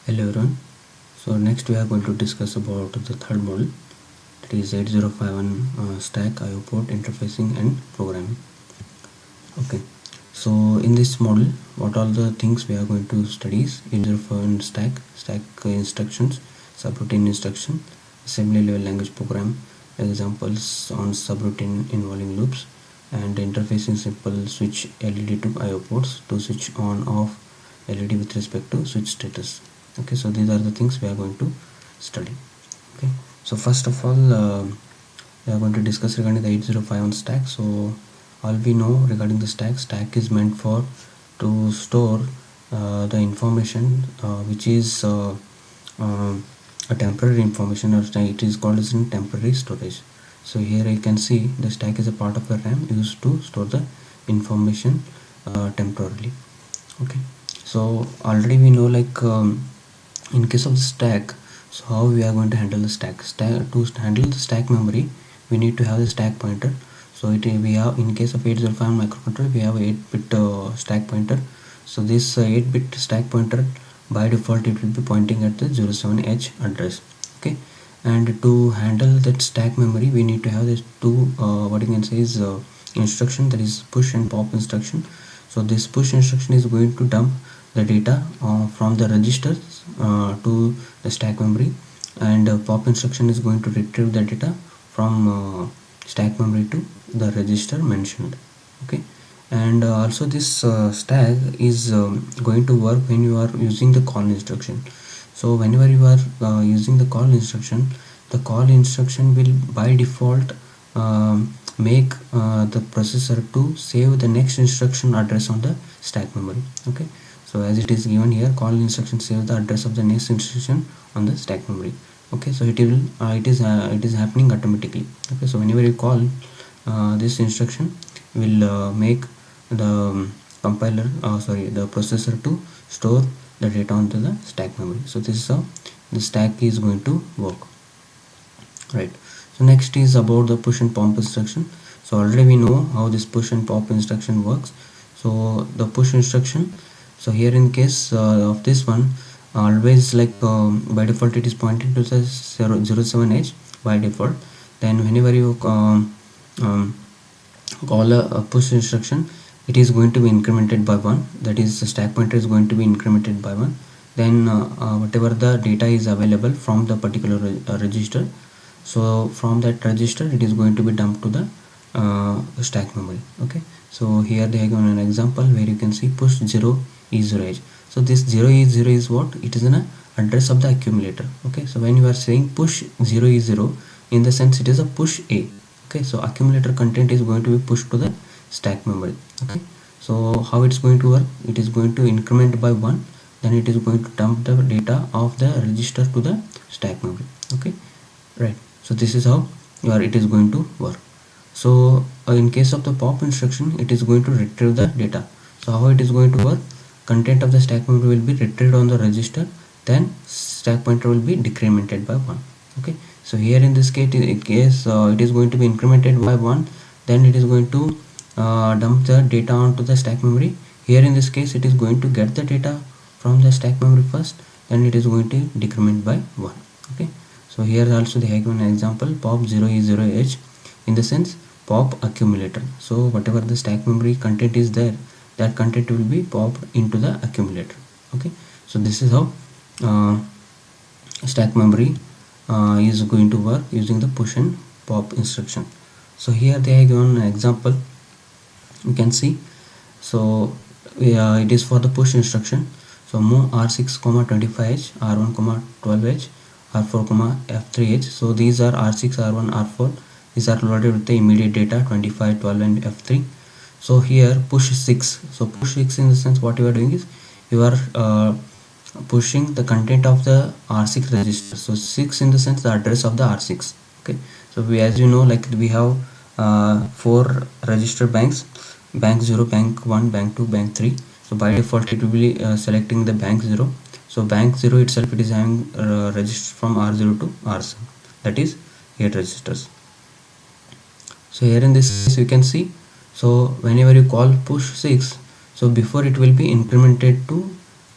Hello everyone. So next we are going to discuss about the third module, that is 8051 stack IO port interfacing and programming. Okay. So in this module, what all the things we are going to study is 8051 stack instructions, subroutine instruction, assembly level language program, examples on subroutine involving loops, and interfacing simple switch LED to IO ports to switch on off LED with respect to switch status. Okay, so these are the things we are going to study. Okay, so first of all, we are going to discuss regarding the 8051 stack. So all we know regarding the stack is meant for to store the information which is a temporary information, or it is called as in temporary storage. So here you can see the stack is a part of the RAM used to store the information temporarily. Okay, so already we know, like, in case of the stack, so how we are going to handle the stack to handle the stack memory, we need to have the stack pointer. So we have, in case of 8051 microcontroller, we have 8-bit stack pointer. So this 8-bit stack pointer, by default it will be pointing at the 07H address. Okay, and to handle that stack memory, we need to have this two what you can say is instruction, that is push and pop instruction. So this push instruction is going to dump the data from the registers to the stack memory, and pop instruction is going to retrieve the data from stack memory to the register mentioned. Okay, and also this stack is going to work when you are using the call instruction. So whenever you are using the call instruction, the call instruction will by default make the processor to save the next instruction address on the stack memory. Okay, so as it is given here, call instruction saves the address of the next instruction on the stack memory. Okay, so it is happening automatically. Okay, so whenever you call, this instruction will make the compiler the processor to store the data onto the stack memory. So this is how the stack is going to work, right? So next is about the push and pop instruction. So already we know how this push and pop instruction works. So the push instruction, so here in case of this one, always, like, by default it is pointing to the 07H by default. Then whenever you call a push instruction, it is going to be incremented by 1, that is the stack pointer is going to be incremented by 1. Then whatever the data is available from the particular register, so from that register it is going to be dumped to the stack memory. Okay, so here they have given an example where you can see push 0E0H. so this 0E0 is what? It is an address of the accumulator. Okay, so when you are saying push 0E0, in the sense it is a push A. Okay, so accumulator content is going to be pushed to the stack memory. Okay, so how it's going to work? It is going to increment by 1, then it is going to dump the data of the register to the stack memory. Okay, right? So this is how it is going to work. So in case of the pop instruction, it is going to retrieve the data. So how it is going to work? Content of the stack memory will be retrieved on the register, then stack pointer will be decremented by 1. Okay, so here in this case it is going to be incremented by 1, then it is going to dump the data onto the stack memory. Here in this case it is going to get the data from the stack memory first, then it is going to decrement by 1. Okay, so here also they have given an example, pop 0E0H, in the sense pop accumulator. So whatever the stack memory content is there, that content will be popped into the accumulator. Okay, so this is how stack memory is going to work using the push and pop instruction. So here they have given an example, you can see. So it is for the push instruction. So move R6, 25H, R1, 12H, R4, F3H. So these are R6, R1, R4. These are loaded with the immediate data 25, 12 and F3. So here push 6. So push 6 in the sense what you are doing is you are pushing the content of the R6 register. So 6 in the sense the address of the R6. Okay, so as you know, like, we have 4 register banks: bank 0, bank 1, bank 2, bank 3. So by default it will be selecting the bank 0. So bank 0 itself, it is having register from R0 to R7, that is 8 registers. So here in this case you can see, so whenever you call push 6, so before it will be incremented to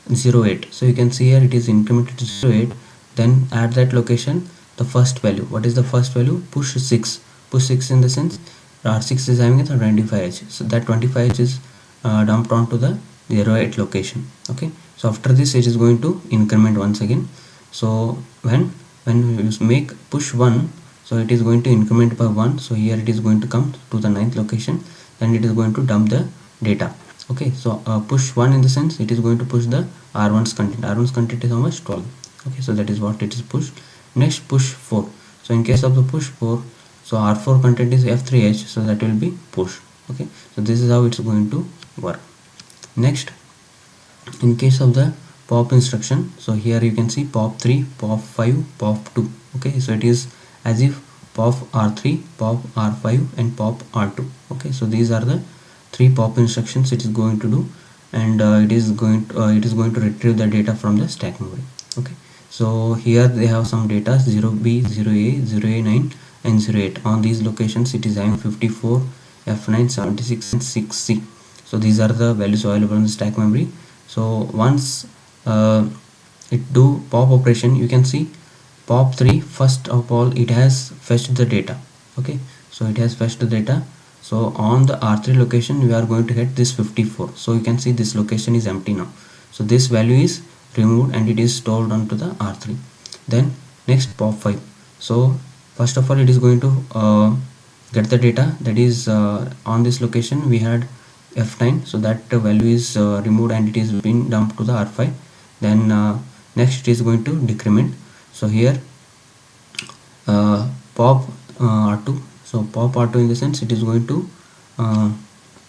08. So you can see here it is incremented to 08. Then at that location, the first value, what is the first value? Push 6. Push 6 in the sense R6 is having a 25H, so that 25H is dumped onto the 08 location. Okay, so after this it is going to increment once again. So when you make push 1, so it is going to increment by 1. So here it is going to come to the 9th location, and it is going to dump the data. Okay, so push 1 in the sense it is going to push the R1's content. R1's content is how much? 12. Okay, so that is what it is pushed. Next, push 4. So in case of the push 4, so R4 content is F3H, so that will be pushed. Okay, so this is how it's going to work. Next, in case of the pop instruction, so here you can see pop 3, pop 5, pop 2. Okay, so it is as if pop R3, pop R5 and pop R2. Okay, so these are the 3 pop instructions it is going to do, and it is going to retrieve the data from the stack memory. Okay, so here they have some data 0B, 0A, 0A9 and 08. On these locations it is having 54, F9, 76 and 6C. so these are the values available in the stack memory. So once it do pop operation, you can see pop 3, first of all it has fetched the data. Okay, so it has fetched the data. So on the R3 location we are going to get this 54. So you can see this location is empty now. So this value is removed and it is stored onto the R3. Then next pop 5. So first of all it is going to get the data, that is on this location we had F9, so that value is removed and it is being dumped to the R5. Then next it is going to decrement. So here pop R2. So pop R2 in the sense it is going to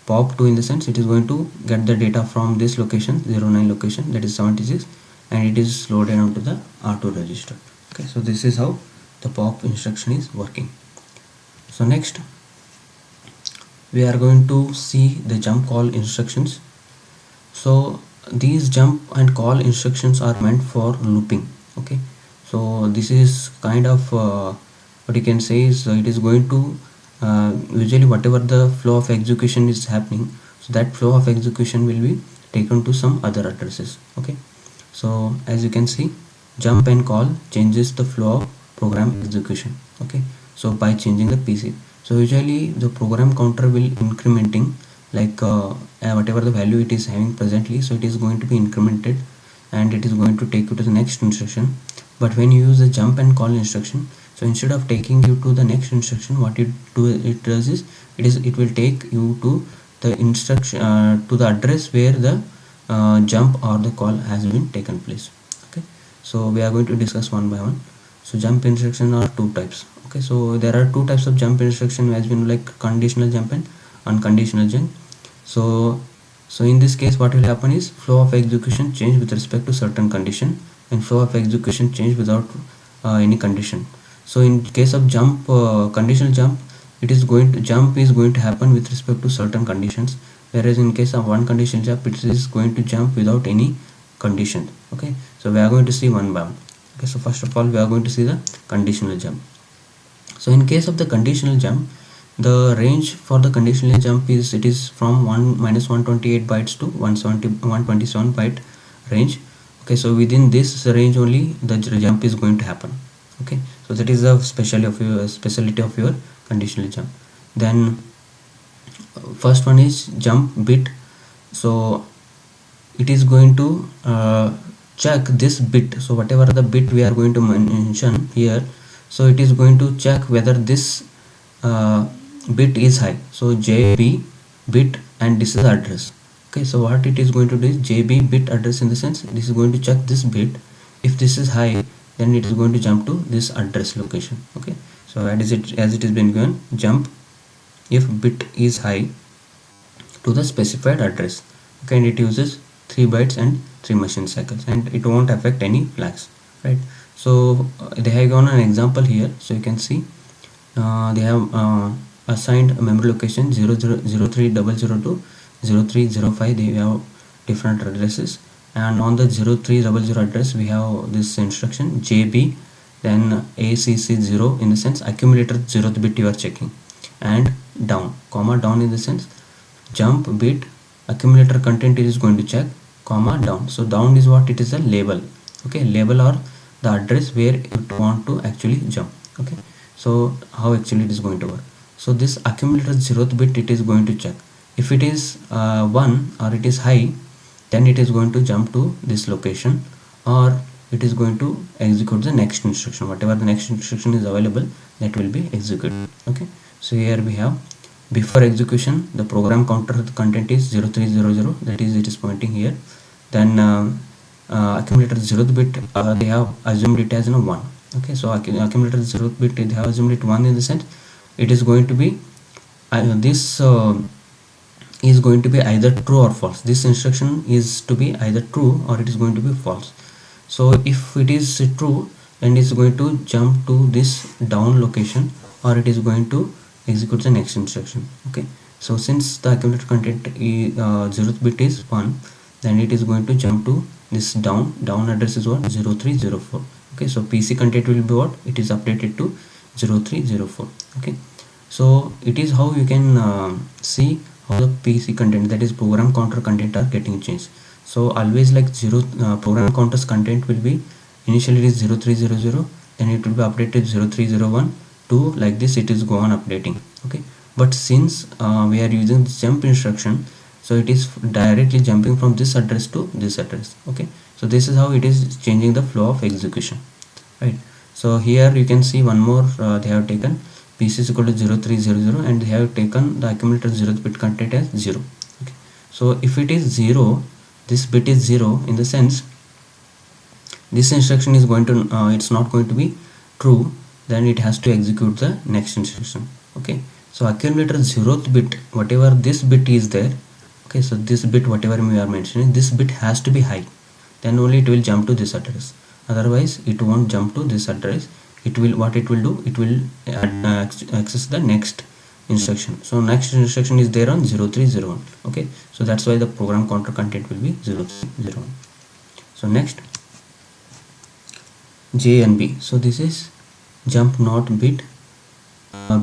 pop 2 in the sense it is going to get the data from this location 09 location, that is 76, and it is loaded onto the R2 register. Okay, so this is how the pop instruction is working. So next we are going to see the jump call instructions. So these jump and call instructions are meant for looping. Okay, so this is kind of what you can say is it is going to usually whatever the flow of execution is happening, so that flow of execution will be taken to some other addresses. Okay, so as you can see, jump and call changes the flow of program execution. Okay, so by changing the PC, so usually the program counter will incrementing like whatever the value it is having presently, so it is going to be incremented and it is going to take you to the next instruction. But when you use the jump and call instruction, so instead of taking you to the next instruction, what it does is it will take you to the instruction to the address where the jump or the call has been taken place. Okay, so we are going to discuss one by one. So jump instruction are two types. Okay, so there are two types of jump instruction as been like conditional jump and unconditional jump. So in this case what will happen is flow of execution change with respect to certain condition and flow of execution change without any condition. So in case of jump, conditional jump, it is going to happen with respect to certain conditions, whereas in case of one conditional jump it is going to jump without any condition. Okay, so we are going to see one by one. Okay, so first of all we are going to see the conditional jump. So in case of the conditional jump, the range for the conditional jump is it is from 128 bytes to 127 byte range. Okay, so within this range only the jump is going to happen. Okay, so that is the specialty of your conditional jump. Then first one is jump bit. So it is going to check this bit. So whatever the bit we are going to mention here, so it is going to check whether this bit is high. So JB bit and this is address. Okay, so what it is going to do is JB bit address in the sense this is going to check this bit. If this is high, then it is going to jump to this address location. Okay, so as it is been given, jump if bit is high to the specified address. Okay, and it uses 3 bytes and 3 machine cycles and it won't affect any flags, right? So they have given an example here. So you can see they have assigned a memory location 03000 to 0305. They have different addresses, and on the 0300 address we have this instruction JB, then ACC0 in the sense accumulator 0th bit you are checking, and down, comma down in the sense jump bit accumulator content is going to check, comma down. So down is what? It is a label. Okay, label or the address where you want to actually jump. Okay, so how actually it is going to work? So this accumulator 0th bit, it is going to check if it is 1 or it is high, then it is going to jump to this location, or it is going to execute the next instruction. Whatever the next instruction is available, that will be executed. Okay, so here we have before execution the program counter content is 0300, that is it is pointing here. Then accumulator 0th bit, they have assumed it as 1. Okay, so accumulator 0th bit, they have assumed it 1 in the sense it is going to be this is going to be either true or false. This instruction is to be either true or it is going to be false. So if it is true, then it is going to jump to this down location, or it is going to execute the next instruction. Okay, so since the accumulator content 0th bit is 1, then it is going to jump to this down address is what? 0304. Okay, so PC content will be what? It is updated to 0304. Okay, so it is how you can see how the PC content, that is program counter content, are getting changed. So always like program counters content will be initially it is 0300, then it will be updated 0301 to like this, it is go on updating. Okay, but since we are using this jump instruction, so it is directly jumping from this address to this address. Okay, so this is how it is changing the flow of execution, right? So here you can see one more, they have taken PC is equal to 0300 and they have taken the accumulator 0th bit content as 0. Okay, so if it is 0, this bit is 0, in the sense this instruction is going to it's not going to be true, then it has to execute the next instruction. Okay, so accumulator 0th bit, whatever this bit is there, okay, so this bit whatever we are mentioning, this bit has to be high, then only it will jump to this address, otherwise it won't jump to this address. It will, what it will do, it will access the next instruction. So next instruction is there on 0301. Okay, so that's why the program counter content will be 0301. So next, JNB. So this is jump not bit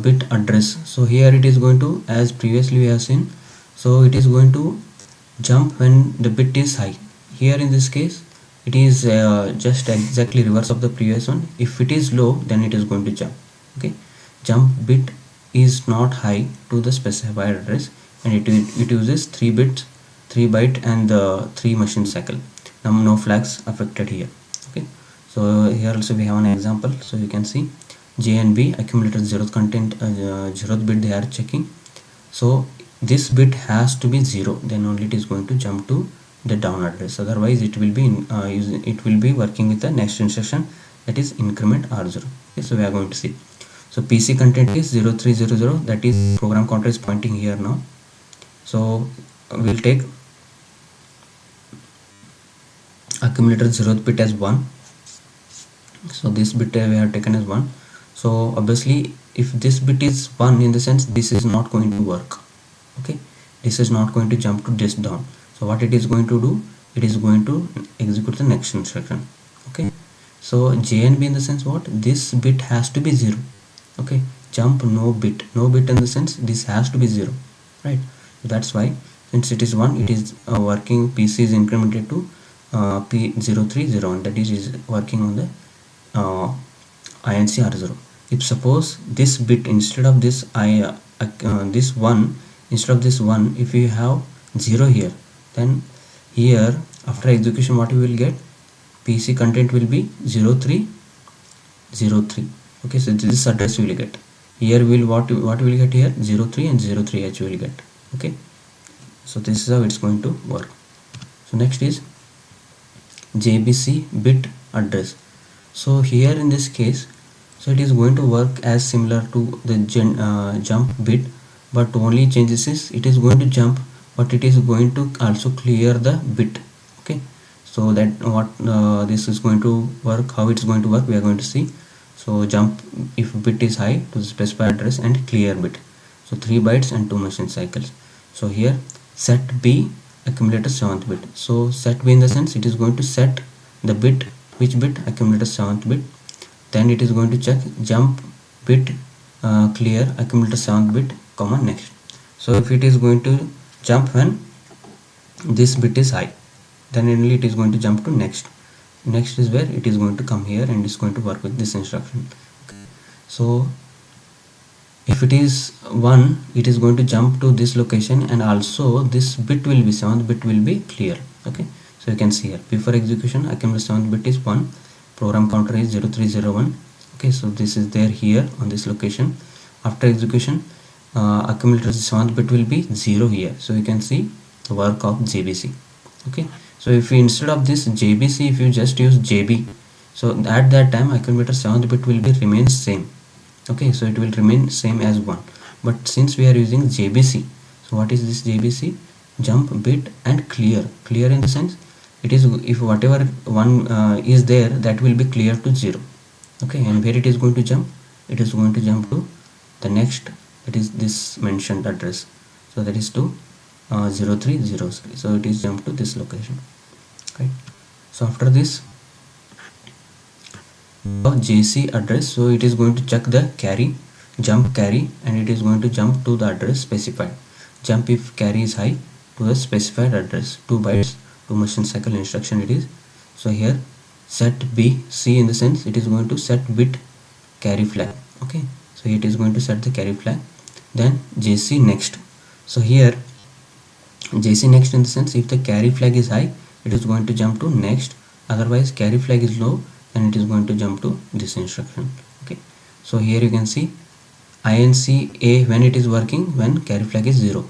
bit address. So here it is going to, as previously we have seen, so it is going to jump when the bit is high. Here in this case it is just exactly reverse of the previous one. If it is low, then it is going to jump. Okay, jump bit is not high to the specified address, and it uses 3 bits, 3 byte and 3 machine cycle. Now no flags affected here. Okay, so here also we have an example. So you can see JNB accumulator 0th content 0th bit they are checking. So this bit has to be 0, then only it is going to jump to the down address, otherwise it will be it will be working with the next instruction, that is increment R0. Okay, so we are going to see. So PC content is 0300, that is program counter is pointing here now. So we'll take accumulator 0th bit as 1. So this bit we have taken as 1. So obviously if this bit is 1, in the sense this is not going to work. Okay, this is not going to jump to this down. So what it is going to do, it is going to execute the next instruction. Okay, so JNB in the sense what, this bit has to be 0. Okay, jump no bit in the sense this has to be 0, right? So that's why, since it is 1, it is working, PC is incremented to P0301, that is working on the INC R0. If suppose this bit, instead of this this 1, instead of this 1, if you have 0 here, then here after execution what you will get, PC content will be 0303. Okay, so this address you will get. Here will what we will get here, 03 and 03H will get. Okay, so this is how it's going to work. So next is JBC bit address. So here in this case, so it is going to work as similar to the jump bit, but only changes is it is going to jump, but it is going to also clear the bit. Okay, so that what this is going to work, how it's going to work, we are going to see. So jump if bit is high to the specified address and clear bit, so 3 bytes and 2 machine cycles. So here set B accumulator 7th bit. So set B in the sense it is going to set the bit, which bit, accumulator 7th bit. Then it is going to check jump bit clear accumulator 7th bit comma next. So if it is going to jump when this bit is high, then only it is going to jump to next. Next is where it is going to come here and it's going to work with this instruction. So if it is 1, it is going to jump to this location, and also this bit will be 7th bit will be clear. Okay, so you can see here before execution accumulator 7th bit is 1, program counter is 0301. Okay, so this is there here on this location. After execution, accumulator 7th bit will be 0 here. So you can see the work of JBC. Okay, so if you, instead of this JBC, if you just use JB, so at that time accumulator 7th bit will be remain same. Okay, so it will remain same as 1, but since we are using JBC, so what is this JBC? Jump, bit and clear. Clear in the sense, it is if whatever one is there, that will be clear to 0. Okay, and where it is going to jump? It is going to jump to the next, that is this mentioned address, so that is to 0303. So it is jump to this location. Okay, so after this JC address, so it is going to check the carry, jump carry, and it is going to jump to the address specified. Jump if carry is high to the specified address, 2 bytes, 2 machine cycle instruction it is. So here set B, C in the sense it is going to set bit carry flag. Okay, so it is going to set the carry flag. Then JC next. So here JC next in the sense if the carry flag is high, it is going to jump to next. Otherwise carry flag is low, and it is going to jump to this instruction. Okay, so here you can see INC A when it is working when carry flag is 0,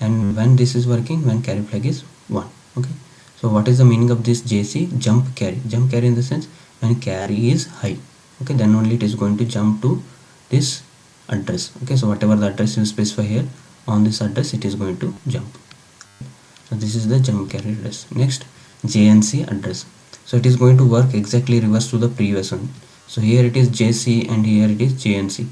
and when this is working when carry flag is 1. Okay, so what is the meaning of this JC? Jump carry. Jump carry in the sense when carry is high. Okay, then only it is going to jump to this address. Okay, so whatever the address you specify here, on this address it is going to jump. So this is the jump carry address. Next, JNC address. So it is going to work exactly reverse to the previous one. So here it is JC and here it is JNC.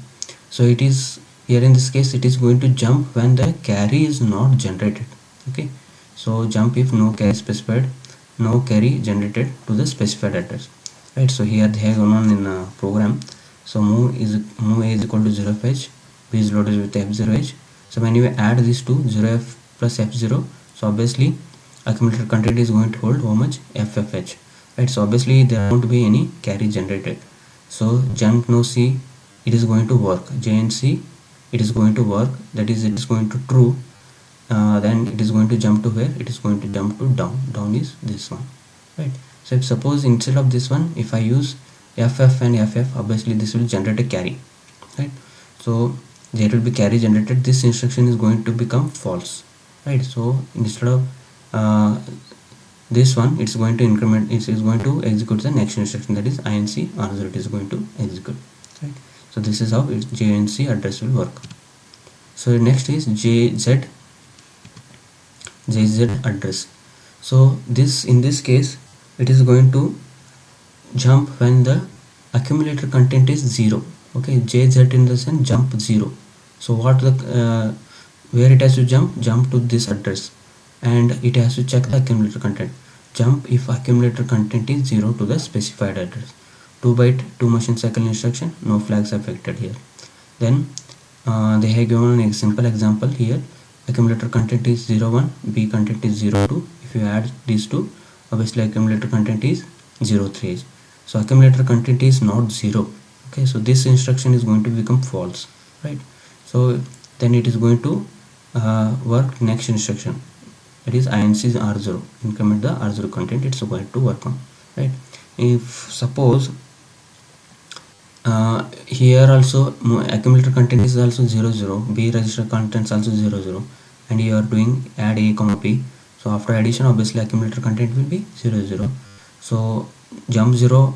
So it is here in this case it is going to jump when the carry is not generated. Okay, so jump if no carry specified, no carry generated to the specified address. Right, so here they have gone on in a program. So move A is equal to 0fh, B is loaded with f0h. So when you add these two, 0f plus f0, so obviously accumulator content is going to hold how much? ffh. Right, so obviously there won't be any carry generated. So jump no C, it is going to work. JNC, it is going to work, that is it is going to true. Then it is going to jump to where? It is going to jump to down. Down is this one. Right, so if suppose instead of this one, if I use FF and FF, obviously this will generate a carry. Right, so there will be carry generated. This instruction is going to become false. Right, so instead of this one, it's going to increment, it is going to execute the next instruction, that is INC R0 it is going to execute. Right, so this is how its JNC address will work. So next is JZ address. So this, in this case, it is going to jump when the accumulator content is 0. Okay, JZ in the sense jump 0. So what the where it has to jump to this address, and it has to check the accumulator content. Jump if accumulator content is 0 to the specified address. 2 byte 2 machine cycle instruction, no flags affected here. Then they have given a simple example here. Accumulator content is 01, B content is 02. If you add these two, obviously accumulator content is 03. So accumulator content is not 0. Okay, so this instruction is going to become false. Right, so then it is going to work next instruction, that is INC R0, increment the R0 content, it's going to work on. Right, if suppose here also accumulator content is also 00, B register contents also 00, and you are doing add A comma B, so after addition obviously accumulator content will be 00. So jump 0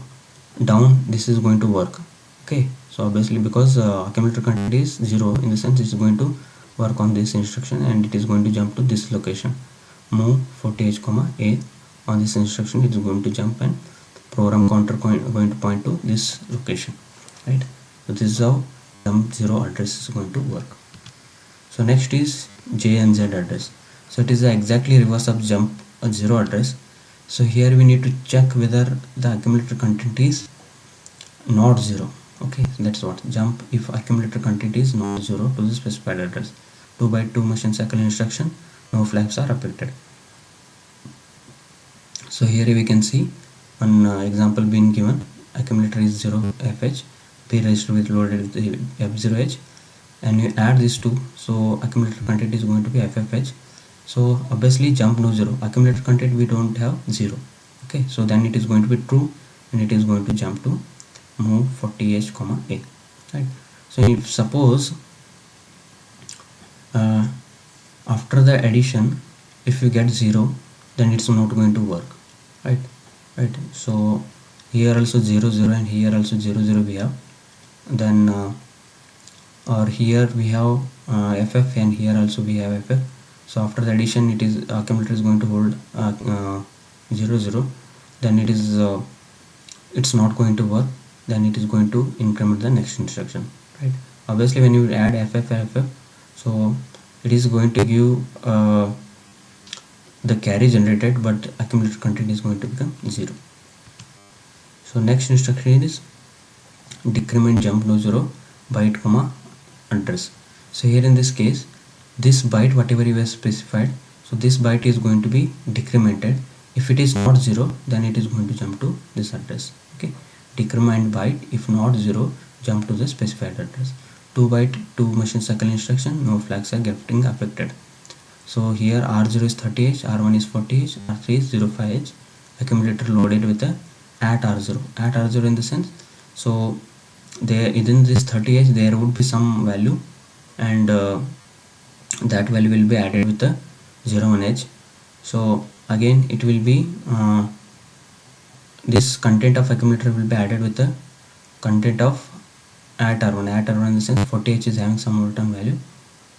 down, this is going to work. Okay, so obviously because accumulator content is 0, in the sense it's going to work on this instruction, and it is going to jump to this location. Move 40h comma A, on this instruction it is going to jump, and program counter going to point to this location. Right, so this is how jump 0 address is going to work. So next is JNZ address. So it is the exactly reverse of jump 0 address. So here we need to check whether the accumulator content is not 0. Okay, so that's what jump if accumulator content is not 0 to the specified address. 2 byte 2 machine cycle instruction, no flags are affected. So here we can see one example being given. Accumulator is 0fh, P register with loaded with the f0h, and you add these two, so accumulator content is going to be ffh. So obviously jump no 0, accumulator content we don't have 0. Okay, so then it is going to be true and it is going to jump to move 40h comma a, right? So if suppose after the addition if you get 0, then it's not going to work, right? So here also 0 0 and here also 0 0 we have, then or here we have ff and here also we have ff. So after the addition it is accumulator is going to hold 0 0, then it is it's not going to work, then it is going to increment the next instruction, right? Obviously when you add ff, so it is going to give the carry generated, but accumulator content is going to become 0. So next instruction is decrement jump no 0 byte comma address. So here in this case, this byte whatever you have specified, so this byte is going to be decremented. If it is not 0, then it is going to jump to this address. Okay, decrement byte, if not 0, jump to the specified address. 2 byte 2 machine cycle instruction, no flags are getting affected. So here R0 is 30h, R1 is 40h, R3 is 05h. Accumulator loaded with the at R0 in the sense, so there within this 30h there would be some value, and that value will be added with the 01h. So again it will be this content of accumulator will be added with the content of at R1 in the sense 40h is having some return value,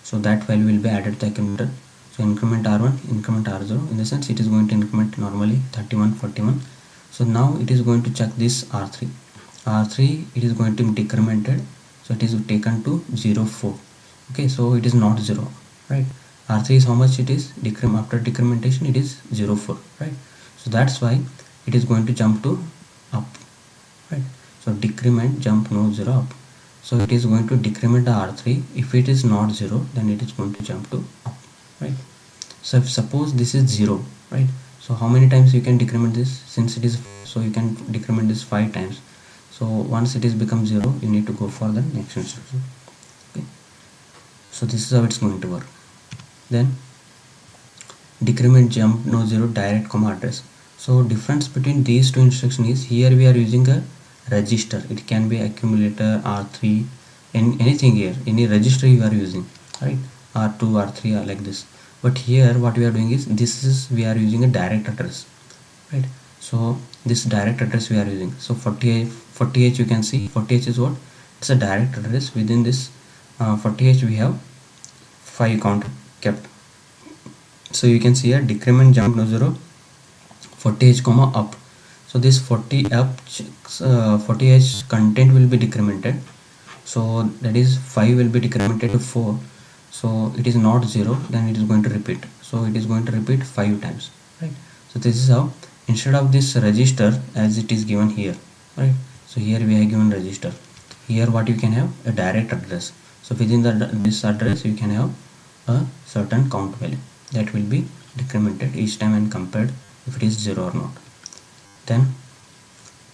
so that value will be added to the accumulator. So increment R1, increment R0, in the sense it is going to increment normally 31 41. So now it is going to check this R3 it is going to be decremented, so it is taken to 04. Okay, so it is not 0, right? R3 is how much it is after decrementation, it is 04, right? So that's why it is going to jump to up, right? So decrement jump no 0 up, so it is going to decrement the R3. If it is not 0, then it is going to jump to up, right? So if suppose this is 0, right? So how many times you can decrement this? Since it is, so you can decrement this 5 times. So once it is become 0, you need to go for the next instruction. Okay, so this is how it's going to work. Then decrement jump no 0 direct comma address. So difference between these two instructions is, here we are using a register, it can be accumulator, R3, and anything here, any register you are using, right? R2 R3 or like this. But here what we are doing is, we are using a direct address, right? So this direct address we are using, so 40h you can see 40h is what, it's a direct address. Within this 40h we have 5 count kept. So you can see here decrement jump no 0 40h comma up. So this 40h content will be decremented, so that is 5 will be decremented to 4. So it is not 0, then it is going to repeat, so it is going to repeat 5 times, right? So this is how, instead of this register as it is given here, right? So here we have given register, here what you can have, a direct address. So within this address you can have a certain count value that will be decremented each time and compared if it is 0 or not. Then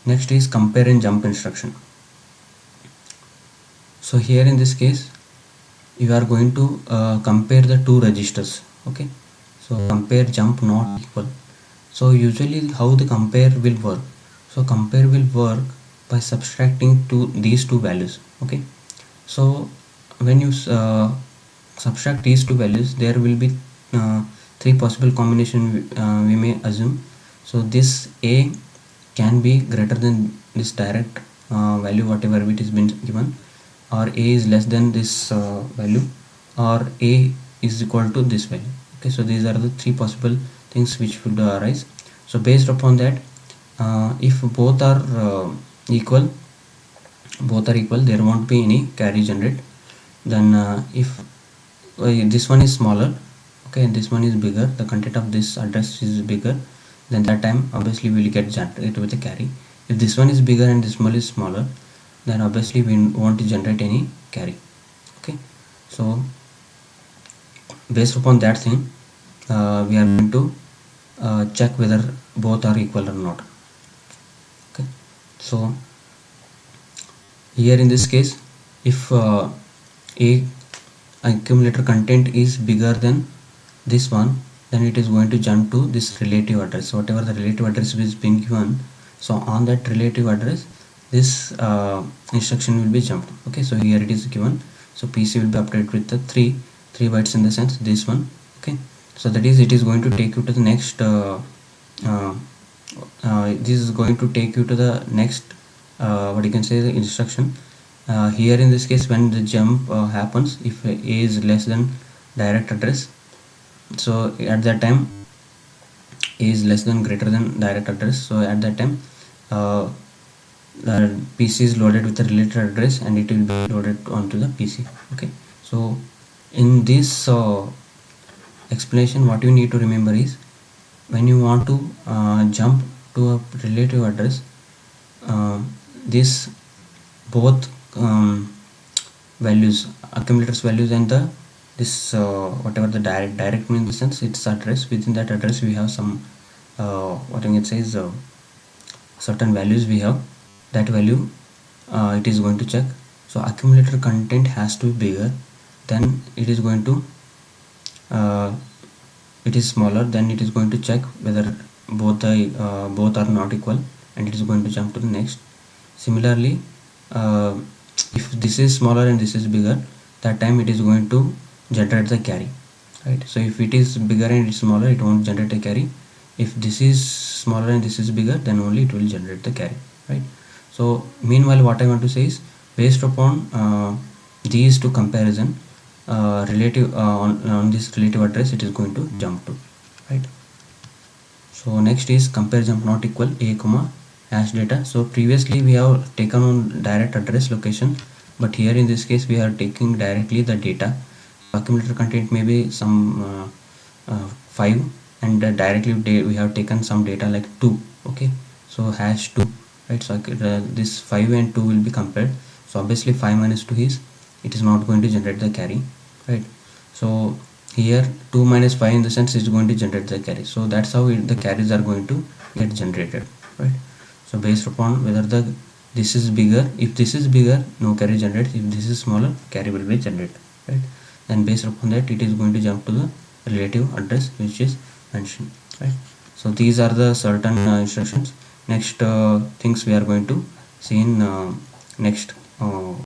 next is compare and jump instruction. So here in this case you are going to compare the two registers. Okay, so compare jump not equal. So usually how the compare will work, so compare will work by subtracting these two values. Okay, so when you subtract these two values, there will be 3 possible combination we may assume. So this A can be greater than this direct value whatever it is been given, or A is less than this value, or A is equal to this value. Okay, so these are the 3 possible things which would arise. So based upon that, if both are equal, there won't be any carry generate. Then if this one is smaller, okay, and this one is bigger, the content of this address is bigger, then that time obviously we will get generated with a carry. If this one is bigger and this one is smaller, then obviously we won't generate any carry. Okay, so based upon that thing we are going to check whether both are equal or not. Okay, so here in this case, if a accumulator content is bigger than this one, then it is going to jump to this relative address, whatever the relative address is being given. So on that relative address, this instruction will be jumped. Okay, so here it is given, so PC will be updated with the three bytes, in the sense this one. Okay, so that is, it is going to take you to the next this is going to take you to the next what you can say, the instruction. Here in this case, when the jump happens, if a is less than direct address, so at that time a is less than greater than direct address, so at that time uh, the PC is loaded with the related address and it will be loaded onto the PC. Okay, so in this explanation, what you need to remember is, when you want to jump to a relative address, this both values, accumulators values, and the this whatever the direct means, in the sense its address, within that address we have some what I can say is certain values we have. That value it is going to check. So accumulator content has to be bigger, then it is going to it is smaller, then it is going to check whether both are not equal, and it is going to jump to the next. Similarly, if this is smaller and this is bigger, that time it is going to generate the carry, right? So if it is bigger and it's smaller, it won't generate a carry. If this is smaller and this is bigger, then only it will generate the carry, right? So meanwhile, what I want to say is, based upon these two comparison, relative on this relative address, it is going to jump to, right? So next is compare jump not equal a comma hash data. So previously we have taken on direct address location, but here in this case we are taking directly the data. Accumulator content may be some 5, and directly we have taken some data like 2. Okay, so hash 2, right? So this 5 and 2 will be compared. So obviously 5 minus 2 is, it is not going to generate the carry, right? So here 2 minus 5, in the sense is going to generate the carry. So that's how the carries are going to get generated, right? So based upon whether this is bigger, if this is bigger, no carry generates. If this is smaller, carry will be generated, right? And based upon that, it is going to jump to the relative address which is mentioned, right? So these are the certain instructions. Next things we are going to see in next